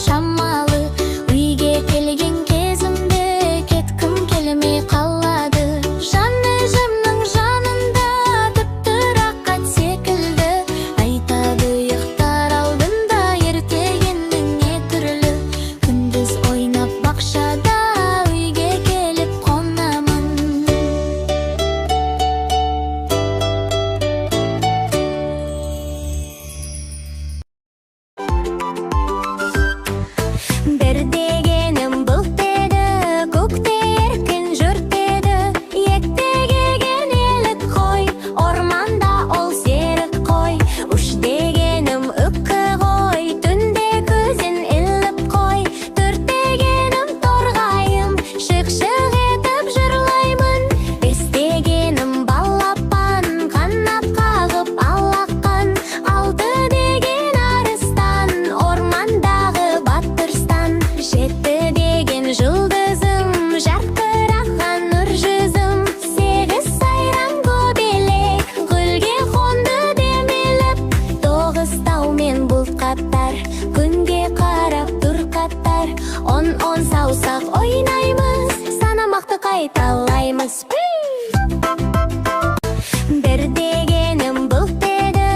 шамалы. Үйге келген кезімде кеткім келмей қалады. Жаны жымның жанында тіпті рақат секілді. Айтады ұйықтар алдында ертегенің не түрлі. Күндіз ойнап бақшада үйге келіп қонамын. Бір дегенім бұлт еді, көкте еркін жұрт еді. Ектеген елік қой, орманда ол серік қой. Үш дегенім үкі қой, түнде көзін іліп қой. Төрт дегенім торғайым, шық-шық етіп жырлаймын. Бес дегенім балапан, қанат қағып алаққан. Алты деген арыстан, ормандағы батырстан. Жеті деген жұлдызым, жарқыраған нұр жүзім. Сегіз сайран көбелек, гүлге қонды демеліп. Тоғыз тау мен бұлт қаттар, күнге қарап тұр қаттар. Он саусақ ойнаймыз, санамақты қайталаймыз. Бір дегенім бұлт еді,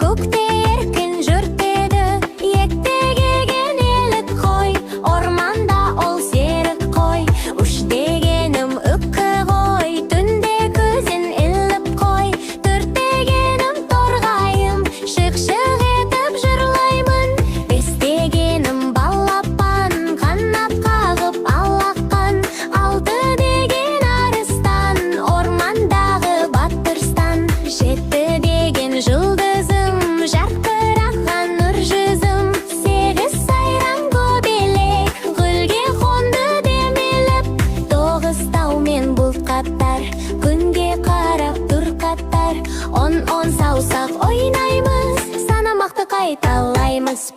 көкте еркін жұрт еді. Ектеген елік қой, орманда ол серік қой. Үш дегенім үкі қой, түнде көзін іліп қой. Төрт дегенім торғайым, шық-шық етіп жырлаймын. Бес дегенім балапан, қанат қағып алаққан. Алты деген арыстан, ормандағы батырстан. Жеті деген жұлдызым, жарқыраған нұр жүзім. Сегіз сайран көбелек, гүлге қонды демеліп. Тоғыз тау мен бұлт қаттар, күнге қарап тұр қаттар. Он саусақ ойнаймыз, санамақты қайталаймыз.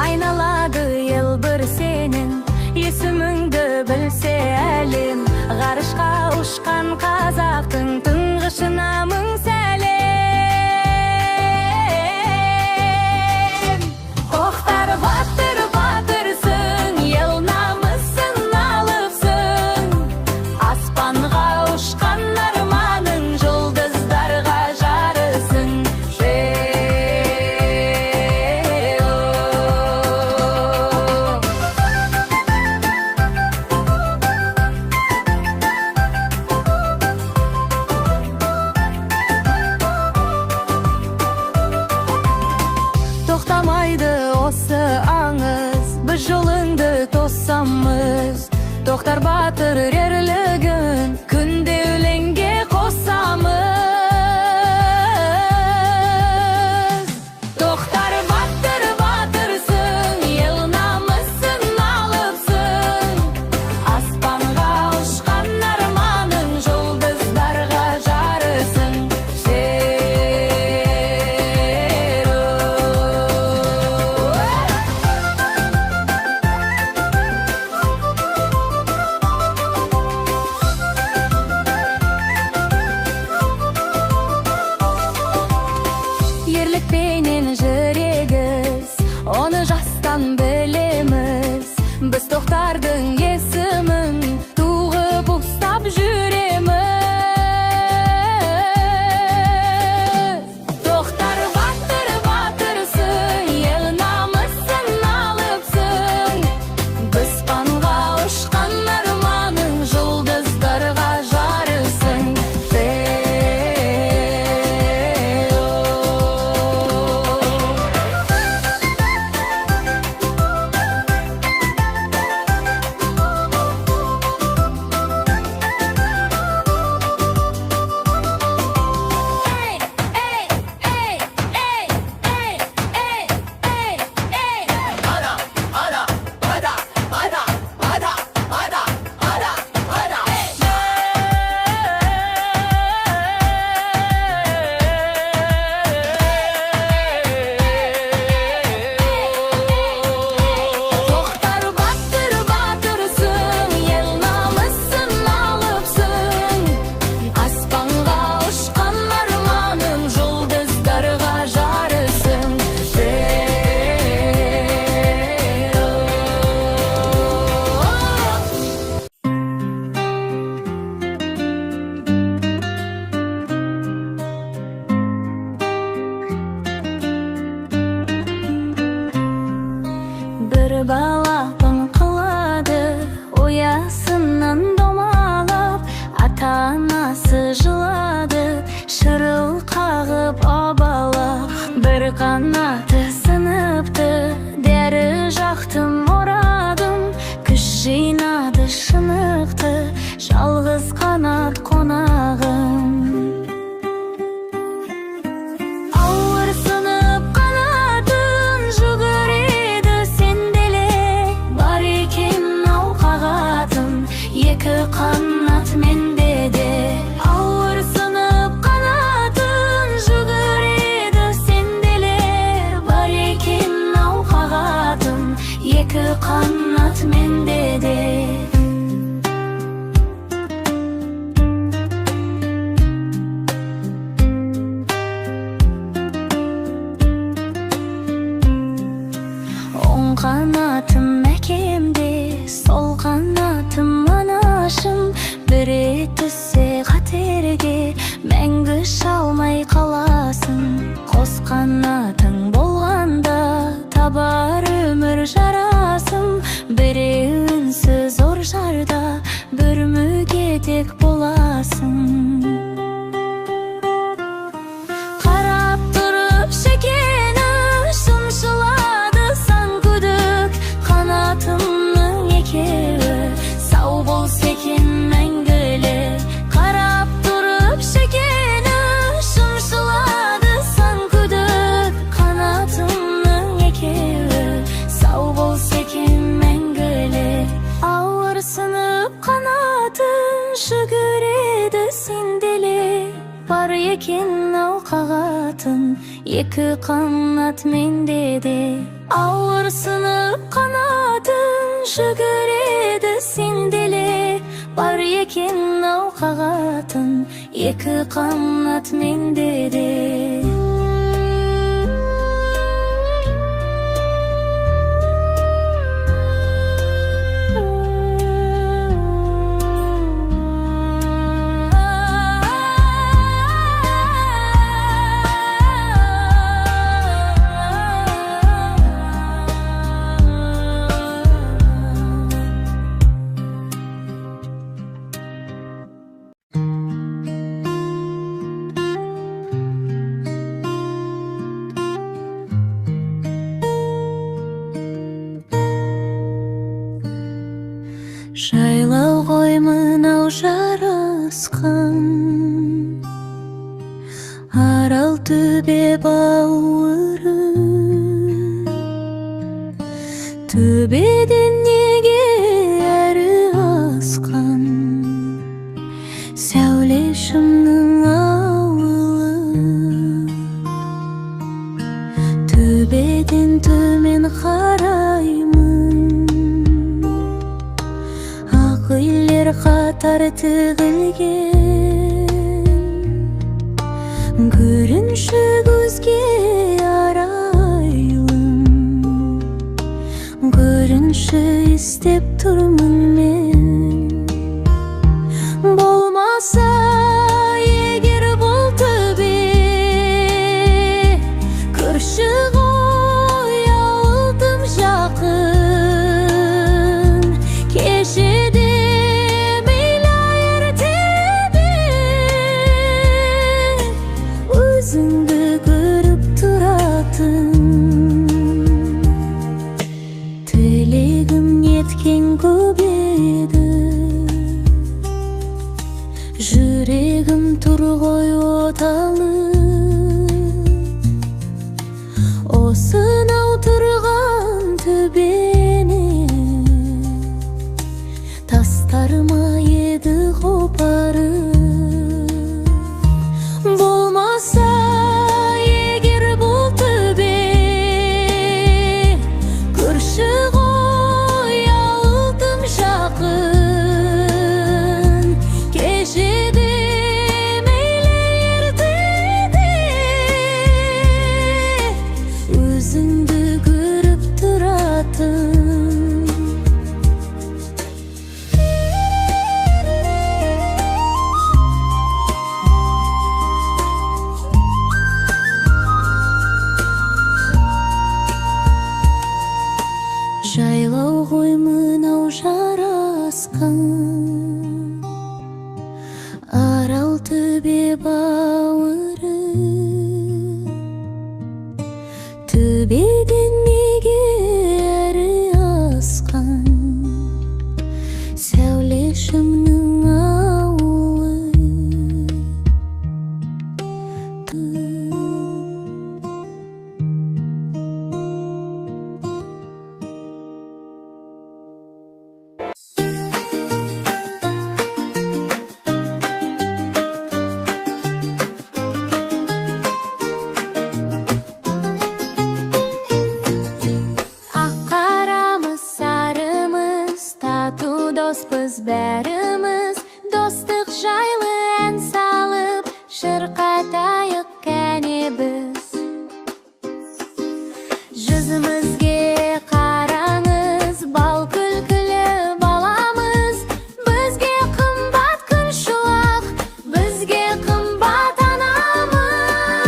Айналады ел бір сенің, есіміңді білсе әлем. Ғарышқа ұшқан қазақтың тұңғышына мың сәлем. Тоқтар батыр батырсың, ел намысын алыпсың. Аспанға ұшқан арманың, жұлдыздарға жарысың. канаты сыныпты, дәрі жақтым орадым, күш жинады шынықты, жалғыз қанат қонағым. Ауырсынып қанатын жүгіреді сенделе, бар екен ау қағатым, екі қанат менде де. Ауырсынып қанатын жүгіреді сенделе, бар екен ау қағатым, екі қанат менде де. Оң қанатым әкемде, сол қанатым анашым, бірі түссе қатерге, мәңгі шалмай қаласың. Қос қанатың болғанда табар өмір жарасым, біреуінсіз зор жарда бір мүгедек боласың. Қарап тұрып шекені шымшылады сан күдік, қанатымның екеуі сау болса екен мәңгілік. Қарап тұрып шекені шымшылады сан күдік, қанатымның екеуі сау болса екен мәңгілік. Ауырсынып қанатын жүгіреді сенделе, бар екен ау қағатын, екі қанат менде де. Ауырсынып қанатын жүгіреді сенделе, бар екен ау қағатын, екі қанат менде де. Жайлау ғой мынау жарасқан, арал төбе бауыры. Төбеден неге әрі асқан, сәулешімнің ауылы. Төбеден төмен қараймын, үйлер қатар тігілген, көрінші көзге арайлым, көрінші істеп тұрмын мен. Болмаса егер бұл төбе, көрші ғой ауылдым жақын, кешеде өзіңді көріп тұратын. Тілегім неткен көп еді, жүрегім тұр ғой оталы. Осынау тұрған төбені тастарыма еді қопарып. Болмаса егер бұл төбе, көрші ғой ауылдым жақын, кешеде мейлі ертеде өзіңді көріп тұратын. Жайлау ғой мынау жарасқан, арал төбе бауыры. төбеден егері асқан сәулешімнің ауылы. Доспыз бәріміз, достық жайлы ән салып, шырқатайық кәне біз. Жүзімізге қараңыз, бал күлкілі баламыз. Бізге қымбат күн шуақ, бізге қымбат анамыз.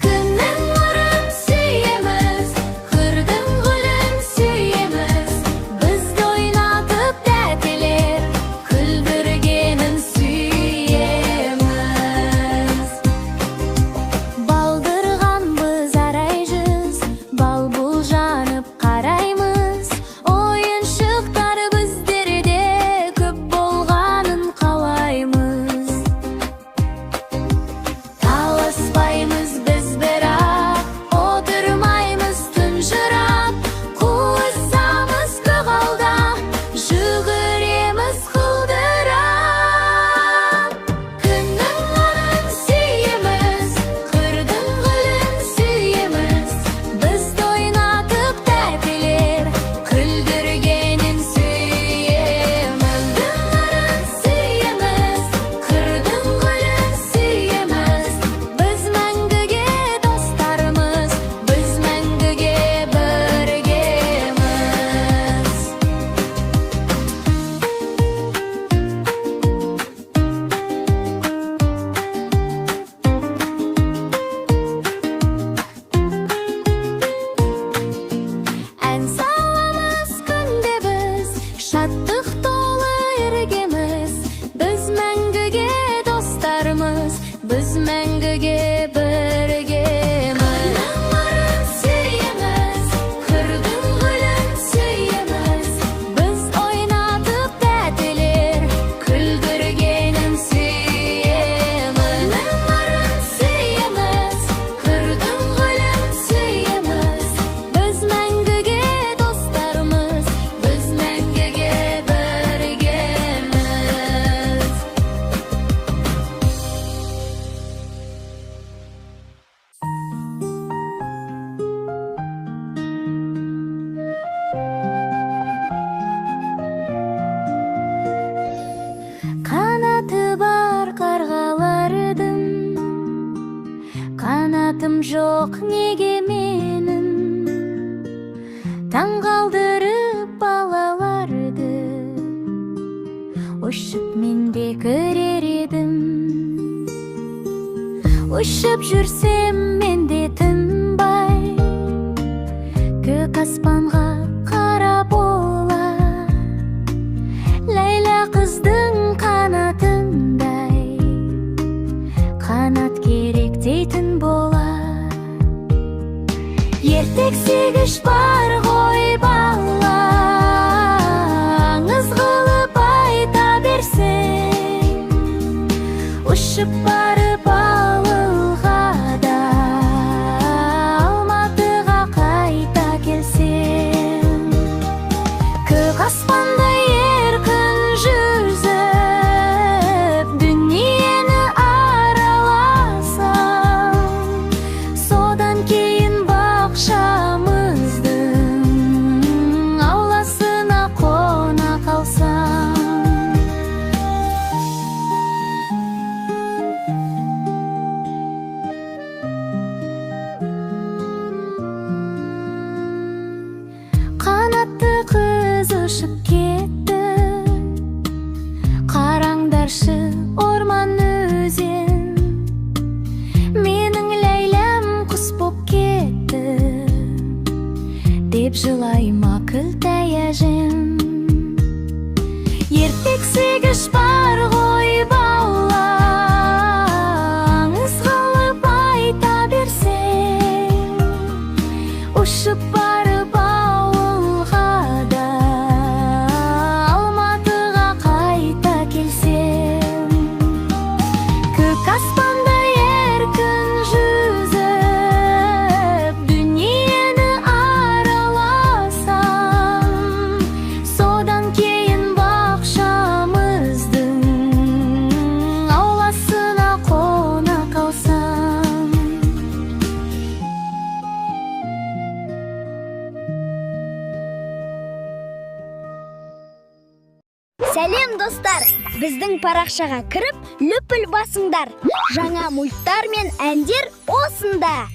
Күннің нұрын сүйеміз, қырдың гүлін сүйеміз. Бізді ойнатып тәтелер, күлдіргенін сүйеміз. Балдырған біз арай жүз, бал бұл жанып қараймыз. Ойыншықтар біздерде көп болғанын қалаймыз. Таласпаймыз біз бірақ, отырмаймыз тұнжырап. Қуысамыз көгалда, жүгіреміз құлдырап. Күннің нұрын сүйеміз, қырдың гүлін сүйеміз. Бізді ойнатып тәтелер, күлдіргенін сүйеміз. Нұрын сүйеміз, қырдың гүлін сүйеміз. Біз мәңгіге достармыз, біз мәңгіге біргеміз. Ән саламыз күнде біз, шаттық толы іргеміз. Біз мәңгіге достармыз, біз мәңгіге біргеміз. Нұрын сүйеміз, қырдың гүлін сүйеміз. Біз ойнатып тәтелер, күлдіргенін сүйеміз. Нұрын сүйеміз, қырдың гүлін сүйеміз. Біз мәңгіге достармыз, біз мәңгіге біргеміз. Қанаты бар қарғалардың, қанатым жоқ неге менің? Таң қалдырып балаларды, ұшып мен де көрер едім. Ұшып жүрсем мен де тынбай, көк аспанға қарап ола. Ләйлә қыздың қанатындай, қанат керек дейтін болар. Ертек сегіш бар ғой балаңыз, қылып айта берсең. Ұшып барып ауылға да, Алматыға қайта келсең. Көк аспанда еркін жүзіп, дүниені араласам. Содан кейін бақшамыздың ауласына қона қалсам. Қанатты қыз ұшып кетті, қараңдаршы орман өзен. Менің Ләйләм құс боп кетті, деп жылайма күлтай әжем. Ертек сегіш бар ғой балаңыз, қылып айта берсең. Сәлем достар, біздің парақшаға кіріп, лүпіл басыңдар. Жаңа мульттар мен әндер осында.